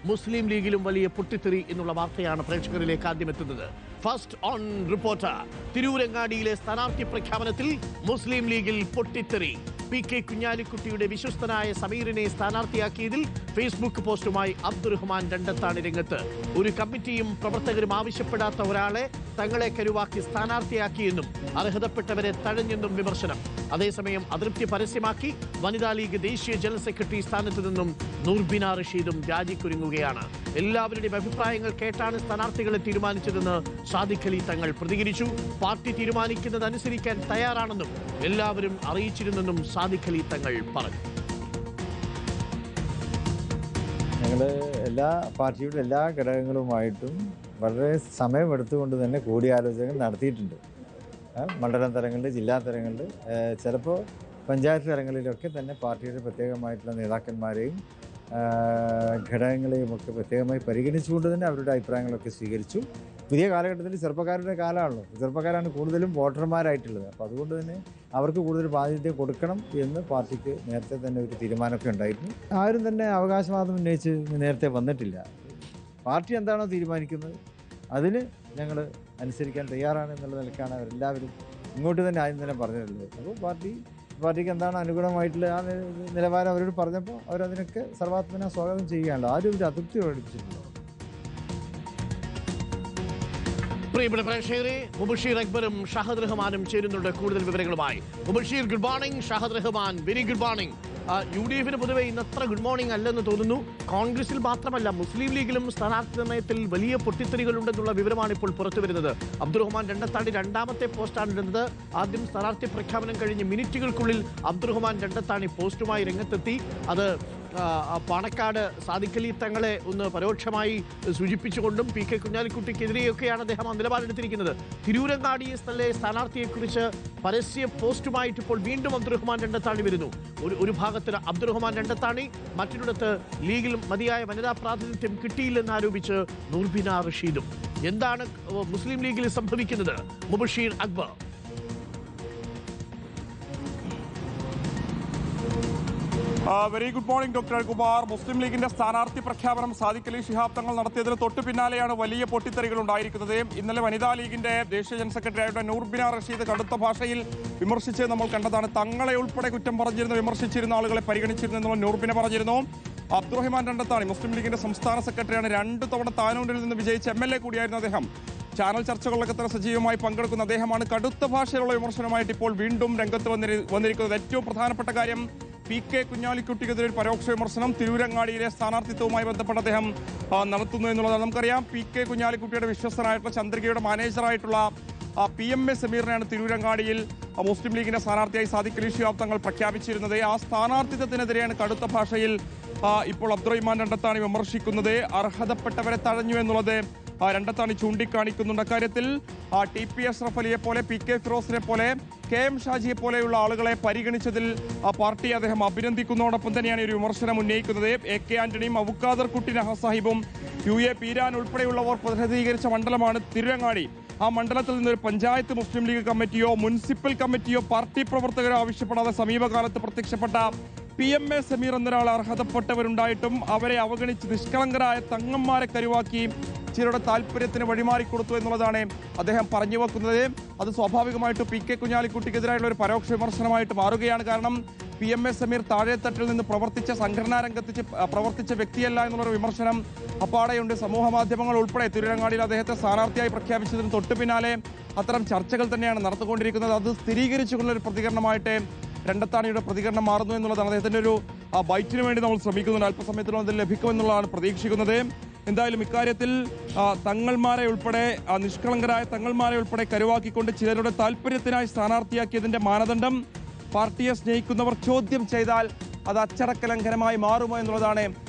മുസ്ലിം ലീഗിലും വലിയ പൊട്ടിത്തെറി എന്നുള്ള വാർത്തയാണ് പ്രേക്ഷകരിലേക്ക് ആദ്യം എത്തുന്നത്. First on reporter. തിരൂരങ്ങാടിയിലെ സ്ഥാനാർത്ഥി പ്രഖ്യാപനത്തിൽ മുസ്ലിം ലീഗിൽ പൊട്ടിത്തെറി. PK കുഞ്ഞാലിക്കുട്ടിയുടെ വിശ്വസ്തനായ സമീറിനെ സ്ഥാനാർത്ഥിയാക്കിയതിൽ ഫേസ്ബുക്ക് പോസ്റ്റുമായി അബ്ദുറഹ്മാൻ രണ്ടത്താണി രംഗത്ത്. ഒരു കമ്മിറ്റിയും പ്രവർത്തകരും ആവശ്യപ്പെടാത്ത ഒരാളെ തങ്ങളെ കരുവാക്കി സ്ഥാനാർത്ഥിയാക്കിയെന്നും അർഹതപ്പെട്ടവരെ തഴഞ്ഞെന്നും വിമർശനം. അതേസമയം അതൃപ്തി പരസ്യമാക്കി വനിതാ ലീഗ് ദേശീയ ജനറൽ സെക്രട്ടറി സ്ഥാനത്തു നിന്നും നൂർബിന റഷീദും രാജിക്കൊരുങ്ങുകയാണ്. എല്ലാവരുടെയും അഭിപ്രായങ്ങൾ കേട്ടാണ് സ്ഥാനാർത്ഥികളെ തീരുമാനിച്ചതെന്ന് സാദിഖ് അലി തങ്ങൾ പ്രതികരിച്ചു. പാർട്ടി തീരുമാനിക്കുന്നത് അനുസരിക്കാൻ തയ്യാറാണെന്നും എല്ലാവരും അറിയിച്ചിരുന്നെന്നും സാദിഖ് അലി തങ്ങൾ പറഞ്ഞു. ഞങ്ങൾ എല്ലാ പാർട്ടിയുടെ എല്ലാ ഘടകങ്ങളുമായിട്ടും വളരെ സമയമെടുത്തുകൊണ്ട് തന്നെ കൂടിയാലോചനകൾ നടത്തിയിട്ടുണ്ട്. മണ്ഡലം തലങ്ങളിൽ, ജില്ലാ തലങ്ങളിൽ, ചിലപ്പോൾ പഞ്ചായത്ത് തലങ്ങളിലൊക്കെ തന്നെ പാർട്ടിയുടെ പ്രത്യേകമായിട്ടുള്ള നേതാക്കന്മാരെയും ഘടകങ്ങളെയും ഒക്കെ പ്രത്യേകമായി പരിഗണിച്ചുകൊണ്ട് തന്നെ അവരുടെ അഭിപ്രായങ്ങളൊക്കെ സ്വീകരിച്ചു. പുതിയ കാലഘട്ടത്തിൽ ചെറുപ്പക്കാരുടെ കാലമാണല്ലോ, ചെറുപ്പക്കാരാണ് കൂടുതലും വോട്ടർമാരായിട്ടുള്ളത്. അപ്പോൾ അതുകൊണ്ട് തന്നെ അവർക്ക് കൂടുതൽ പ്രാതിനിധ്യം കൊടുക്കണം എന്ന് പാർട്ടിക്ക് നേരത്തെ തന്നെ ഒരു തീരുമാനമൊക്കെ ഉണ്ടായിരുന്നു. ആരും തന്നെ അവകാശവാദം ഉന്നയിച്ച് നേരത്തെ വന്നിട്ടില്ല. പാർട്ടി എന്താണോ തീരുമാനിക്കുന്നത് അതിന് ഞങ്ങൾ അനുസരിക്കാൻ തയ്യാറാണ് എന്നുള്ള നിലയ്ക്കാണ് അവരെല്ലാവരും ഇങ്ങോട്ട് തന്നെ ആദ്യം തന്നെ പറഞ്ഞിട്ടുള്ളത്. അപ്പോൾ പാർട്ടിക്ക് എന്താണ് അനുകൂലമായിട്ടുള്ള ആ നിലവാരം അവരോട് പറഞ്ഞപ്പോൾ അവരതിനൊക്കെ സർവാത്മന സ്വാഗതം ചെയ്യുകയാണ്. ആരും ഒരു അതൃപ്തി പ്രകടിപ്പിച്ചിട്ടില്ല. പ്രിയപ്പെട്ട പ്രേക്ഷകരെ, മുബഷീർ അക്ബറും ഷഹദ് റഹ്മാനും ചേരുന്നുണ്ട് കൂടുതൽ വിവരങ്ങളുമായി. Mubasheer, good morning. Shahad Rahman, very good morning. UDF പൊതുവെ ഇന്നത്ര ഗുഡ് മോർണിംഗ് അല്ലെന്ന് തോന്നുന്നു. കോൺഗ്രസിൽ മാത്രമല്ല മുസ്ലിം ലീഗിലും സ്ഥാനാർത്ഥി നിർണയത്തിൽ വലിയ പൊട്ടിത്തെറികളുണ്ടെന്നുള്ള വിവരമാണ് ഇപ്പോൾ പുറത്തു വരുന്നത്. അബ്ദുറഹ്മാൻ രണ്ടത്താണി രണ്ടാമത്തെ പോസ്റ്റാണ് ഇടുന്നത്. ആദ്യം സ്ഥാനാർത്ഥി പ്രഖ്യാപനം കഴിഞ്ഞ് മിനിറ്റുകൾക്കുള്ളിൽ അബ്ദുറഹ്മാൻ രണ്ടത്താണി പോസ്റ്റുമായി രംഗത്തെത്തി. അത് പാണക്കാട് സാദിഖ് അലി തങ്ങളെ ഒന്ന് പരോക്ഷമായി സൂചിപ്പിച്ചുകൊണ്ടും PK കുഞ്ഞാലിക്കുട്ടിക്കെതിരെയൊക്കെയാണ് അദ്ദേഹം നിലപാടെടുത്തിരിക്കുന്നത്. തിരൂരങ്ങാടി സ്ഥാനാർത്ഥിയെക്കുറിച്ച് പരസ്യ പോസ്റ്റുമായിട്ട് ഇപ്പോൾ വീണ്ടും അബ്ദുറഹ്മാൻ രണ്ടത്താണി വരുന്നു. ഒരു ഭാഗത്ത് അബ്ദുറഹ്മാൻ രണ്ടത്താണി, മറ്റൊരിടത്ത് ലീഗിൽ മതിയായ വനിതാ പ്രാതിനിധ്യം കിട്ടിയില്ലെന്ന് ആരോപിച്ച് നൂർബിന റഷീദും. എന്താണ് മുസ്ലിം ലീഗിൽ സംഭവിക്കുന്നത്? Mubasheer Akbar. Very good morning doctor Kumar. Muslim ലീഗിന്റെ സ്ഥാനാർത്ഥി പ്രഖ്യാപനം സാദിഖ് അലി ശിഹാബ് തങ്ങൾ നടത്തിയതിന് തൊട്ടു പിന്നാലെയാണ് വലിയ പൊട്ടിത്തെറികൾ ഉണ്ടായിരിക്കുന്നത്. ഇന്നലെ വനിതാ ലീഗിന്റെ ദേശീയ ജനറൽ സെക്രട്ടറിയായ നൂർബിന റഷീദ് കടുത്ത ഭാഷയിൽ വിമർശിച്ച് നമ്മൾ കണ്ടതാണ്. തങ്ങളെ ഉൾപ്പെടെ കുറ്റം പറഞ്ഞിരുന്ന, വിമർശിച്ചിരുന്ന ആളുകളെ പരിഗണിച്ചിരുന്നെന്നുള്ള നൂർബിന പറഞ്ഞിരുന്നു. അബ്ദുറഹ്മാൻ രണ്ടത്താണി മുസ്ലിം ലീഗിന്റെ സംസ്ഥാന സെക്രട്ടറിയാണ്. 2 തവണ താനൂരിൽ നിന്ന് വിജയിച്ച MLA കൂടിയായിരുന്നു അദ്ദേഹം. ചാനൽ ചർച്ചകളിലൊക്കെ തന്നെ സജീവമായി പങ്കെടുക്കുന്ന അദ്ദേഹമാണ് കടുത്ത ഭാഷയിലുള്ള വിമർശനമായിട്ട് ഇപ്പോൾ വീണ്ടും രംഗത്ത് വന്നിരിക്കുന്നത്. ഏറ്റവും പ്രധാനപ്പെട്ട കാര്യം, PK കുഞ്ഞാലിക്കുട്ടിക്കെതിരെ ഒരു പരോക്ഷ വിമർശനം തിരൂരങ്ങാടിയിലെ സ്ഥാനാർത്ഥിത്വവുമായി ബന്ധപ്പെട്ട് അദ്ദേഹം നടത്തുന്നു എന്നുള്ളതാണ്. നമുക്കറിയാം, PK കുഞ്ഞാലിക്കുട്ടിയുടെ വിശ്വസ്തനായിട്ടുള്ള ചന്ദ്രികയുടെ മാനേജറായിട്ടുള്ള PMA സമീറിനെയാണ് തിരൂരങ്ങാടിയിൽ മുസ്ലിം ലീഗിന്റെ സ്ഥാനാർത്ഥിയായി സാദിഖ് അലി ശിഹാബ് തങ്ങൾ പ്രഖ്യാപിച്ചിരുന്നത്. ആ സ്ഥാനാർത്ഥിത്വത്തിനെതിരെയാണ് കടുത്ത ഭാഷയിൽ ഇപ്പോൾ അബ്ദുറഹ്മാൻ രണ്ടത്താണി വിമർശിക്കുന്നത്. അർഹതപ്പെട്ടവരെ തഴഞ്ഞു എന്നുള്ളത് രണ്ടത്താണി ചൂണ്ടിക്കാണിക്കുന്നുണ്ട്. അക്കാര്യത്തിൽ TP അഷ്റഫ് അലിയെ പോലെ, PK ഫിറോസിനെ പോലെ, KM ഷാജിയെ പോലെയുള്ള ആളുകളെ പരിഗണിച്ചതിൽ പാർട്ടി അദ്ദേഹം അഭിനന്ദിക്കുന്നതോടൊപ്പം തന്നെയാണ് ഒരു വിമർശനം ഉന്നയിക്കുന്നത്. AK ആന്റണിയും അബുഖാദർ കുട്ടി സാഹിബും UA പീരാൻ ഉൾപ്പെടെയുള്ളവർ പ്രതിനിധീകരിച്ച മണ്ഡലമാണ് തിരുരങ്ങാടി. ആ മണ്ഡലത്തിൽ നിന്നൊരു പഞ്ചായത്ത് മുസ്ലിം ലീഗ് കമ്മിറ്റിയോ മുനിസിപ്പൽ കമ്മിറ്റിയോ പാർട്ടി പ്രവർത്തകരോ ആവശ്യപ്പെടാതെ സമീപകാലത്ത് പ്രത്യക്ഷപ്പെട്ട PMA സമീർ എന്നൊരാൾ അർഹതപ്പെട്ടവരുണ്ടായിട്ടും അവരെ അവഗണിച്ച് നിഷ്കളങ്കരായ തങ്ങന്മാരെ കരുവാക്കി ചിലരുടെ താല്പര്യത്തിന് വഴിമാറിക്കൊടുത്തു എന്നുള്ളതാണ് അദ്ദേഹം പറഞ്ഞു വെക്കുന്നത്. അത് സ്വാഭാവികമായിട്ടും PK കുഞ്ഞാലിക്കുട്ടിക്കെതിരായുള്ള ഒരു പരോക്ഷ വിമർശനമായിട്ട് മാറുകയാണ്. കാരണം PMA സമീർ താഴെത്തട്ടിൽ നിന്ന് പ്രവർത്തിച്ച, സംഘടനാ രംഗത്ത് പ്രവർത്തിച്ച വ്യക്തിയല്ല എന്നുള്ളൊരു വിമർശനം അപ്പാടെയുണ്ട്. സമൂഹ മാധ്യമങ്ങൾ ഉൾപ്പെടെ തിരുരങ്ങാടിയിൽ അദ്ദേഹത്തെ സ്ഥാനാർത്ഥിയായി പ്രഖ്യാപിച്ചതിന് തൊട്ടു പിന്നാലെ അത്തരം ചർച്ചകൾ തന്നെയാണ് നടന്നുകൊണ്ടിരിക്കുന്നത്. അത് സ്ഥിരീകരിച്ചുകൊണ്ടൊരു പ്രതികരണമായിട്ട് രണ്ടത്താണിയുടെ പ്രതികരണം മാറുന്നു എന്നുള്ളതാണ്. അദ്ദേഹത്തിൻ്റെ ഒരു ബൈറ്റിന് വേണ്ടി നമ്മൾ ശ്രമിക്കുന്നുണ്ട്. അല്പസമയത്തിലും അതിൽ ലഭിക്കുമെന്നുള്ളതാണ് പ്രതീക്ഷിക്കുന്നത്. എന്തായാലും ഇക്കാര്യത്തിൽ തങ്ങൾമാരെ ഉൾപ്പെടെ, നിഷ്കളങ്കരായ തങ്ങൾമാരെ ഉൾപ്പെടെ കരുവാക്കിക്കൊണ്ട് ചിലരുടെ താല്പര്യത്തിനായി സ്ഥാനാർത്ഥിയാക്കിയതിന്റെ മാനദണ്ഡം പാർട്ടിയെ സ്നേഹിക്കുന്നവർ ചോദ്യം ചെയ്താൽ അത് അച്ചടക്ക ലംഘനമായി മാറുമോ എന്നുള്ളതാണ്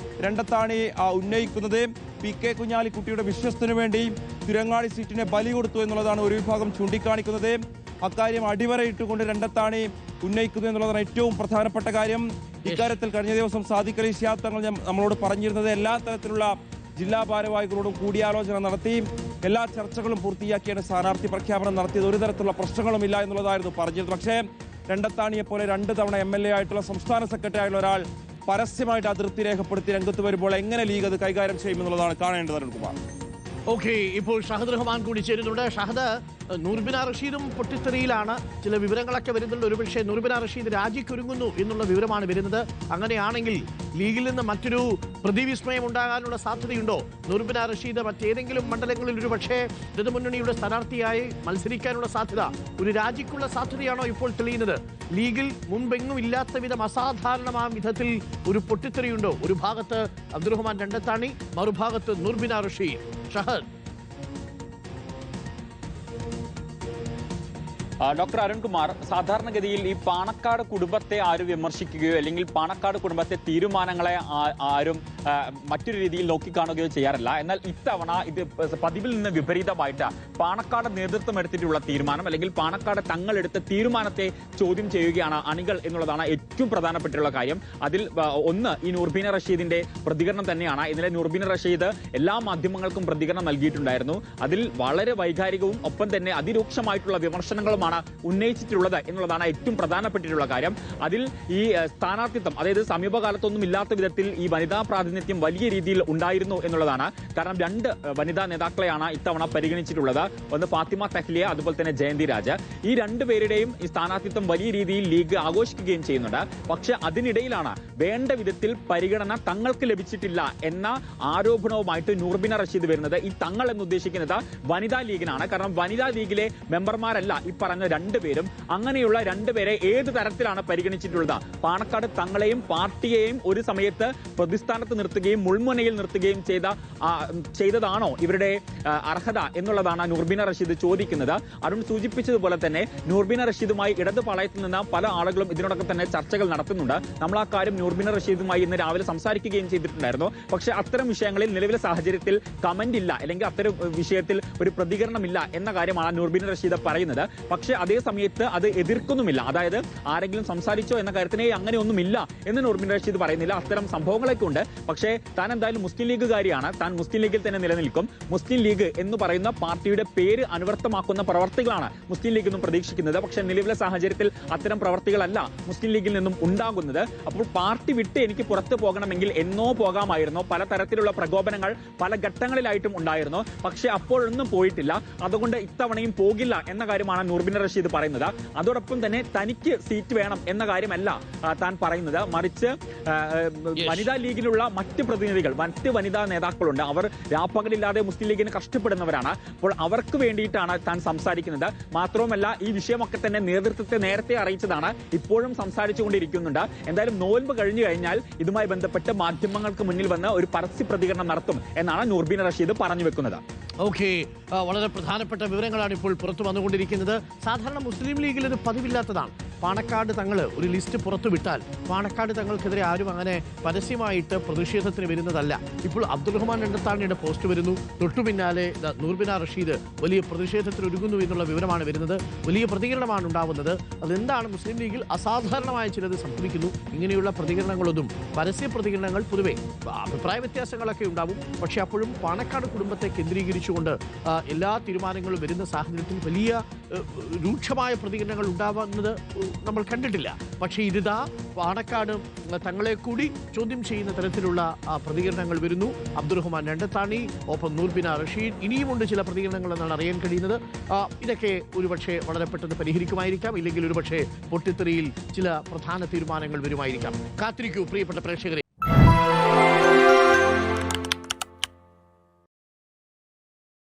രണ്ടത്താണി ഉന്നയിക്കുന്നത്. PK കുഞ്ഞാലിക്കുട്ടിയുടെ വിശ്വസ്തനു വേണ്ടി തിരങ്ങാടി സീറ്റിനെ ബലി കൊടുത്തു എന്നുള്ളതാണ് ഒരു വിഭാഗം ചൂണ്ടിക്കാണിക്കുന്നത്. അക്കാര്യം അടിവരയിട്ടുകൊണ്ട് രണ്ടത്താണി ഉന്നയിക്കുന്നു എന്നുള്ളതാണ് ഏറ്റവും പ്രധാനപ്പെട്ട കാര്യം. ഇക്കാര്യത്തിൽ കഴിഞ്ഞ ദിവസം സാദിഖ് അലി ശിഹാബ് തങ്ങൾ നമ്മളോട് പറഞ്ഞിരുന്നത് എല്ലാ തരത്തിലുള്ള ജില്ലാ ഭാരവാഹികളോടും കൂടിയാലോചന നടത്തി എല്ലാ ചർച്ചകളും പൂർത്തിയാക്കിയാണ് സ്ഥാനാർത്ഥി പ്രഖ്യാപനം നടത്തിയത്. ഒരു തരത്തിലുള്ള പ്രശ്നങ്ങളുമില്ല എന്നുള്ളതായിരുന്നു പറഞ്ഞത്. പക്ഷേ രണ്ടത്താണിയെ പോലെ 2 തവണ MLA ആയിട്ടുള്ള സംസ്ഥാന സെക്രട്ടറി ആയിട്ടുള്ള ഒരാൾ പരസ്യമായിട്ട് അതിർത്തി രേഖപ്പെടുത്തി രംഗത്ത് വരുമ്പോൾ എങ്ങനെ ലീഗ് അത് കൈകാര്യം ചെയ്യുമെന്നുള്ളതാണ് കാണേണ്ടത് അരുൺകുമാർ. ഓക്കെ, ഇപ്പോൾ ഷഹദ് റഹ്മാൻ കൂടി ചേരുന്നുണ്ട്. ഷഹദ്, നൂർബിന റഷീദും പൊട്ടിത്തെറിയിലാണ്. ചില വിവരങ്ങളൊക്കെ വരുന്നുണ്ട്. ഒരുപക്ഷെ നൂർബിന റഷീദ് രാജിക്കൊരുങ്ങുന്നു എന്നുള്ള വിവരമാണ് വരുന്നത്. അങ്ങനെയാണെങ്കിൽ ലീഗിൽ നിന്ന് മറ്റൊരു പ്രതിവിസ്മയം ഉണ്ടാകാനുള്ള സാധ്യതയുണ്ടോ? നൂർബിന റഷീദ് മറ്റേതെങ്കിലും മണ്ഡലങ്ങളിൽ ഒരുപക്ഷെ ഇടതുമുന്നണിയുടെ സ്ഥാനാർത്ഥിയായി മത്സരിക്കാനുള്ള സാധ്യത, ഒരു രാജിക്കുള്ള സാധ്യതയാണോ ഇപ്പോൾ തെളിയുന്നത്? ലീഗിൽ മുൻപെങ്ങും ഇല്ലാത്ത വിധം അസാധാരണമായ വിധത്തിൽ ഒരു പൊട്ടിത്തെറിയുണ്ടോ? ഒരു ഭാഗത്ത് അബ്ദുറഹ്മാൻ രണ്ടത്താണി, മറുഭാഗത്ത് നൂർബിന റഷീദ്. ഷഹദ്. ഡോക്ടർ അരുൺകുമാർ, സാധാരണഗതിയിൽ ഈ പാണക്കാട് കുടുംബത്തെ ആരും വിമർശിക്കുകയോ അല്ലെങ്കിൽ പാണക്കാട് കുടുംബത്തെ തീരുമാനങ്ങളെ ആരും മറ്റൊരു രീതിയിൽ നോക്കിക്കാണുകയോ ചെയ്യാറില്ല. എന്നാൽ ഇത്തവണ ഇത് പതിവിൽ നിന്ന് വിപരീതമായിട്ട് പാണക്കാട് നേതൃത്വം എടുത്തിട്ടുള്ള തീരുമാനം അല്ലെങ്കിൽ പാണക്കാട് തങ്ങളെടുത്ത തീരുമാനത്തെ ചോദ്യം ചെയ്യുകയാണ് അണികൾ എന്നുള്ളതാണ് ഏറ്റവും പ്രധാനപ്പെട്ടുള്ള കാര്യം. അതിൽ ഒന്ന് ഈ നൂർബിന റഷീദിന്റെ പ്രതികരണം തന്നെയാണ്. ഇന്നലെ നൂർബിന റഷീദ് എല്ലാ മാധ്യമങ്ങൾക്കും പ്രതികരണം നൽകിയിട്ടുണ്ടായിരുന്നു. അതിൽ വളരെ വൈകാരികവും ഒപ്പം തന്നെ അതിരൂക്ഷമായിട്ടുള്ള വിമർശനങ്ങളുമാണ് ഉന്നയിച്ചിട്ടുള്ളത് എന്നുള്ളതാണ് ഏറ്റവും പ്രധാനപ്പെട്ടിട്ടുള്ള കാര്യം. അതിൽ ഈ സ്ഥാനാർത്ഥിത്വം, അതായത് സമീപകാലത്തൊന്നും ഇല്ലാത്ത വിധത്തിൽ ഈ വനിതാ പ്രാതിനിധ്യം വലിയ രീതിയിൽ ഉണ്ടായിരുന്നു എന്നുള്ളതാണ്. കാരണം 2 വനിതാ നേതാക്കളെയാണ് ഇത്തവണ പരിഗണിച്ചിട്ടുള്ളത്. ഒന്ന് ഫാത്തിമ തഹ്ലിയ, അതുപോലെ തന്നെ ജയന്തി രാജ. ഈ 2 പേരുടെയും ഈ സ്ഥാനാർത്ഥിത്വം വലിയ രീതിയിൽ ലീഗ് ആഘോഷിക്കുകയും ചെയ്യുന്നുണ്ട്. പക്ഷെ അതിനിടയിലാണ് വേണ്ട വിധത്തിൽ പരിഗണന തങ്ങൾക്ക് ലഭിച്ചിട്ടില്ല എന്ന ആരോപണവുമായിട്ട് നൂർബിന റഷീദ് വരുന്നത്. ഈ തങ്ങൾ എന്ന് ഉദ്ദേശിക്കുന്നത് വനിതാ ലീഗിനാണ്. കാരണം വനിതാ ലീഗിലെ മെമ്പർമാരല്ല ഈ പറഞ്ഞ 2 പേരും. അങ്ങനെയുള്ള 2 പേരെ ഏത് തരത്തിലാണ് പരിഗണിച്ചിട്ടുള്ളത്? പാണക്കാട് തങ്ങളെയും പാർട്ടിയെയും ഒരു സമയത്ത് പ്രതിസ്ഥാനത്ത് നിർത്തുകയും മുൾമുനയിൽ നിർത്തുകയും ചെയ്തതാണോ ഇവരുടെ അർഹത എന്നുള്ളതാണ് നൂർബിന റഷീദ് ചോദിക്കുന്നത്. അരുൺ സൂചിപ്പിച്ചതുപോലെ തന്നെ നൂർബിന റഷീദുമായി ഇടതു പാളയത്തിൽ നിന്ന് പല ആളുകളും ഇതിനോടൊപ്പം തന്നെ ചർച്ചകൾ നടത്തുന്നുണ്ട്. നമ്മൾ ആ കാര്യം നൂർബിന റഷീദുമായി ഇന്ന് രാവിലെ സംസാരിക്കുകയും ചെയ്തിട്ടുണ്ടായിരുന്നു. പക്ഷേ അത്തരം വിഷയങ്ങളിൽ നിലവിലെ സാഹചര്യത്തിൽ കമന്റ് ഇല്ല, അല്ലെങ്കിൽ അത്തരം വിഷയത്തിൽ ഒരു പ്രതികരണമില്ല എന്ന കാര്യമാണ് നൂർബിന റഷീദ് പറയുന്നത്. പക്ഷേ അതേ സമയത്ത് അത് എതിർക്കുന്നുമില്ല. അതായത് ആരെങ്കിലും സംസാരിച്ചോ എന്ന കാര്യത്തിനെ അങ്ങനെയൊന്നുമില്ല എന്ന് നൂർബിൻ റഷീദ് പറയുന്നില്ല. അത്തരം സംഭവങ്ങളൊക്കെ ഉണ്ട്. പക്ഷേ താൻ എന്തായാലും മുസ്ലിം ലീഗുകാരിയാണ്, താൻ മുസ്ലിം ലീഗിൽ തന്നെ നിലനിൽക്കും. മുസ്ലിം ലീഗ് എന്ന് പറയുന്ന പാർട്ടിയുടെ പേര് അനവർത്ഥമാക്കുന്ന പ്രവർത്തികളാണ് മുസ്ലിം ലീഗ് നിന്നും പ്രതീക്ഷിക്കുന്നത്. പക്ഷേ നിലവിലെ സാഹചര്യത്തിൽ അത്തരം പ്രവർത്തികളല്ല മുസ്ലിം ലീഗിൽ നിന്നും ഉണ്ടാകുന്നത്. അപ്പോൾ പാർട്ടി വിട്ട് എനിക്ക് പുറത്തു പോകണമെങ്കിൽ എന്നോ പോകാമായിരുന്നു. പലതരത്തിലുള്ള പ്രകോപനങ്ങൾ പല ഘട്ടങ്ങളിലായിട്ടും ഉണ്ടായിരുന്നു. പക്ഷേ അപ്പോഴൊന്നും പോയിട്ടില്ല. അതുകൊണ്ട് ഇത്തവണയും പോകില്ല എന്ന കാര്യമാണ് നൂർബിൻ റഷീദ് പറയുന്നത്. അതോടൊപ്പം തന്നെ തനിക്ക് സീറ്റ് വേണം എന്ന കാര്യമല്ല താൻ പറയുന്നത്. മറിച്ച് വനിതാ ലീഗിലുള്ള മറ്റ് പ്രതിനിധികൾ, മറ്റ് വനിതാ നേതാക്കളുണ്ട്. അവർ രാപ്പകലില്ലാതെ മുസ്ലിം ലീഗിന് കഷ്ടപ്പെടുന്നവരാണ്. അപ്പോൾ അവർക്ക് വേണ്ടിയിട്ടാണ് താൻ സംസാരിക്കുന്നത്. മാത്രവുമല്ല ഈ വിഷയമൊക്കെ തന്നെ നേതൃത്വത്തെ നേരത്തെ അറിയിച്ചതാണ്. ഇപ്പോഴും സംസാരിച്ചുകൊണ്ടിരിക്കുന്നുണ്ട്. എന്തായാലും നോൽമ്പ് കഴിഞ്ഞു കഴിഞ്ഞാൽ ഇതുമായി ബന്ധപ്പെട്ട് മാധ്യമങ്ങൾക്ക് മുന്നിൽ വന്ന് ഒരു പരസ്യ പ്രതികരണം നടത്തും എന്നാണ് നൂർബിൻ റഷീദ് പറഞ്ഞു വെക്കുന്നത്. ഓക്കെ, വളരെ പ്രധാനപ്പെട്ട വിവരങ്ങളാണ് ഇപ്പോൾ പുറത്തു വന്നുകൊണ്ടിരിക്കുന്നത്. സാധാരണ മുസ്ലിം ലീഗിൽ ഇത് പതിവില്ലാത്തതാണ്. പാണക്കാട് തങ്ങൾ ഒരു ലിസ്റ്റ് പുറത്തുവിട്ടാൽ പാണക്കാട് തങ്ങൾക്കെതിരെ ആരും അങ്ങനെ പരസ്യമായിട്ട് പ്രതിഷേധത്തിന് വരുന്നതല്ല. ഇപ്പോൾ അബ്ദുറഹ്മാൻ രണ്ടത്താണിയുടെ പോസ്റ്റ് വരുന്നു. തൊട്ടു പിന്നാലെ നൂർബിന റഷീദ് വലിയ പ്രതിഷേധത്തിന് ഒരുങ്ങുന്നു എന്നുള്ള വിവരമാണ് വരുന്നത്. വലിയ പ്രതികരണമാണ് ഉണ്ടാവുന്നത്. അതെന്താണ്? മുസ്ലിം ലീഗിൽ അസാധാരണമായ ചിലത് സംഭവിക്കുന്നു. ഇങ്ങനെയുള്ള പ്രതികരണങ്ങളൊന്നും, പരസ്യ പ്രതികരണങ്ങൾ പൊതുവെ അഭിപ്രായ വ്യത്യാസങ്ങളൊക്കെ ഉണ്ടാവും. പക്ഷേ അപ്പോഴും പാണക്കാട് കുടുംബത്തെ കേന്ദ്രീകരിച്ചുകൊണ്ട് എല്ലാ തീരുമാനങ്ങളും വരുന്ന സാഹചര്യത്തിൽ വലിയ രൂക്ഷമായ പ്രതികരണങ്ങൾ ഉണ്ടാവുന്നത് നമ്മൾ കണ്ടിട്ടില്ല. പക്ഷേ ഇതാ പാണക്കാട് തങ്ങളെ കൂടി ചോദ്യം ചെയ്യുന്ന തരത്തിലുള്ള പ്രതികരണങ്ങൾ വരുന്നു. അബ്ദുറഹ്മാൻ രണ്ടത്താണി, ഒപ്പം നൂർബിന റഷീദ്, ഇനിയുമുണ്ട് ചില പ്രതികരണങ്ങൾ എന്നാണ് അറിയാൻ കഴിയുന്നത്. ഇതൊക്കെ ഒരുപക്ഷെ വളരെ പെട്ടെന്ന് പരിഹരിക്കുമായിരിക്കാം. ഇല്ലെങ്കിൽ ഒരുപക്ഷെ പൊട്ടിത്തെറിയിൽ ചില പ്രധാന തീരുമാനങ്ങൾ വരുമായിരിക്കാം. കാത്തിരിക്കൂ പ്രിയപ്പെട്ട പ്രേക്ഷകരെ.